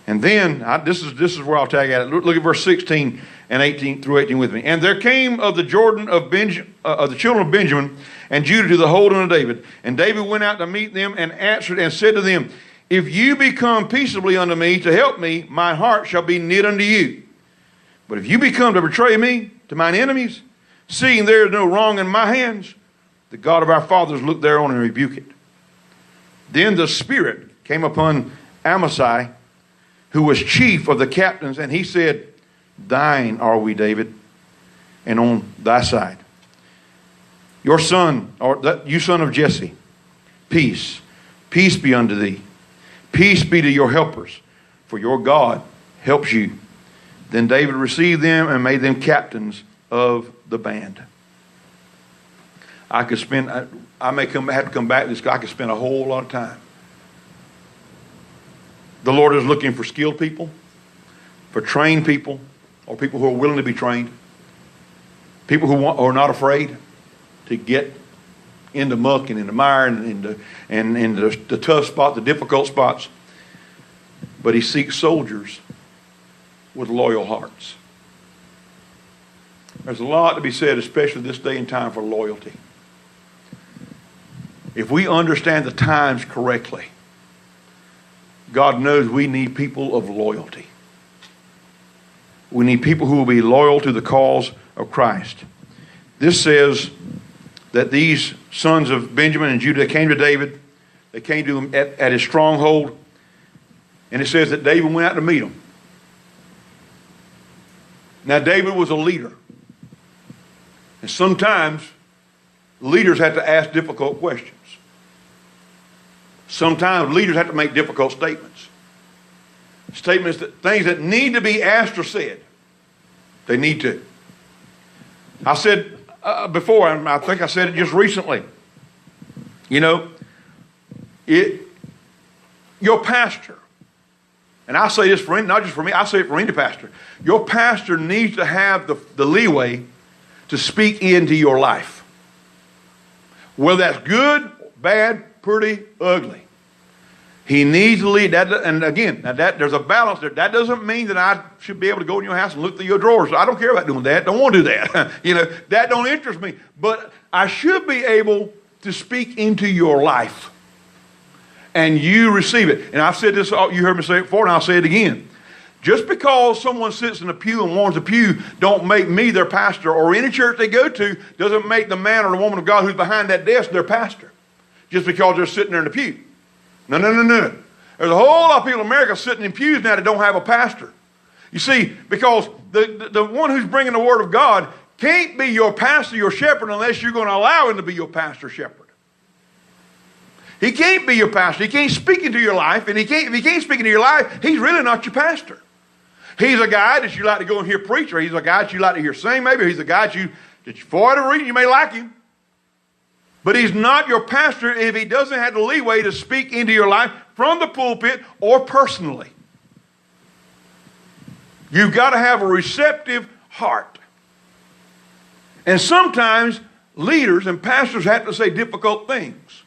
And then, this is where I'll tag at it. Look at verse 16 and 18 through 18 with me. And there came of the Jordan of the children of Benjamin and Judah to the holding of David. And David went out to meet them and answered and said to them, if you become peaceably unto me to help me, my heart shall be knit unto you. But if you become to betray me to mine enemies, seeing there is no wrong in my hands, the God of our fathers look thereon and rebuke it. Then the Spirit came upon Amasai, who was chief of the captains, and he said, thine are we, David, and on thy side. Your son, you son of Jesse, peace be unto thee. Peace be to your helpers, for your God helps you. Then David received them and made them captains of the band. I may have to come back to this. I could spend a whole lot of time. The Lord is looking for skilled people, for trained people, or people who are willing to be trained. People who are not afraid to get in the muck and in the mire and in the tough spots, the difficult spots. But he seeks soldiers with loyal hearts. There's a lot to be said, especially this day and time, for loyalty. If we understand the times correctly, God knows we need people of loyalty. We need people who will be loyal to the cause of Christ. This says that these sons of Benjamin and Judah came to David. They came to him at his stronghold. And it says that David went out to meet them. Now, David was a leader. And sometimes leaders have to ask difficult questions. Sometimes leaders have to make difficult statements. Things that need to be asked or said. They need to. I said before, and I think I said it just recently. You know, your pastor, and I say this for not just for me, I say it for any pastor. Your pastor needs to have the leeway to speak into your life. Whether that's good, bad, pretty, ugly. He needs to lead that, and again, there's a balance there. That doesn't mean that I should be able to go in your house and look through your drawers. I don't care about doing that. Don't want to do that. That don't interest me. But I should be able to speak into your life, and you receive it. And I've said this. You heard me say it before, and I'll say it again. Just because someone sits in a pew and warns a pew, don't make me their pastor, or any church they go to doesn't make the man or the woman of God who's behind that desk their pastor. Just because they're sitting there in the pew. No. There's a whole lot of people in America sitting in pews now that don't have a pastor. You see, because the one who's bringing the Word of God can't be your pastor, your shepherd, unless you're going to allow him to be your pastor, shepherd. He can't be your pastor. He can't speak into your life, and if he can't speak into your life, he's really not your pastor. He's a guy that you like to go and hear preach, or he's a guy that you like to hear sing, maybe. He's a guy that for whatever reason, you may like him. But he's not your pastor if he doesn't have the leeway to speak into your life from the pulpit or personally. You've got to have a receptive heart. And sometimes leaders and pastors have to say difficult things.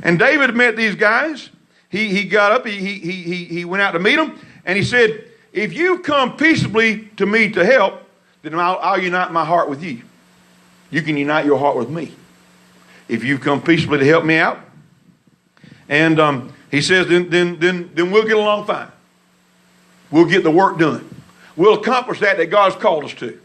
And David met these guys. He got up, he went out to meet them, and he said, if you come peaceably to me to help, then I'll unite my heart with you. You can unite your heart with me. If you come peaceably to help me out. And he says, then we'll get along fine. We'll get the work done. We'll accomplish that God has called us to.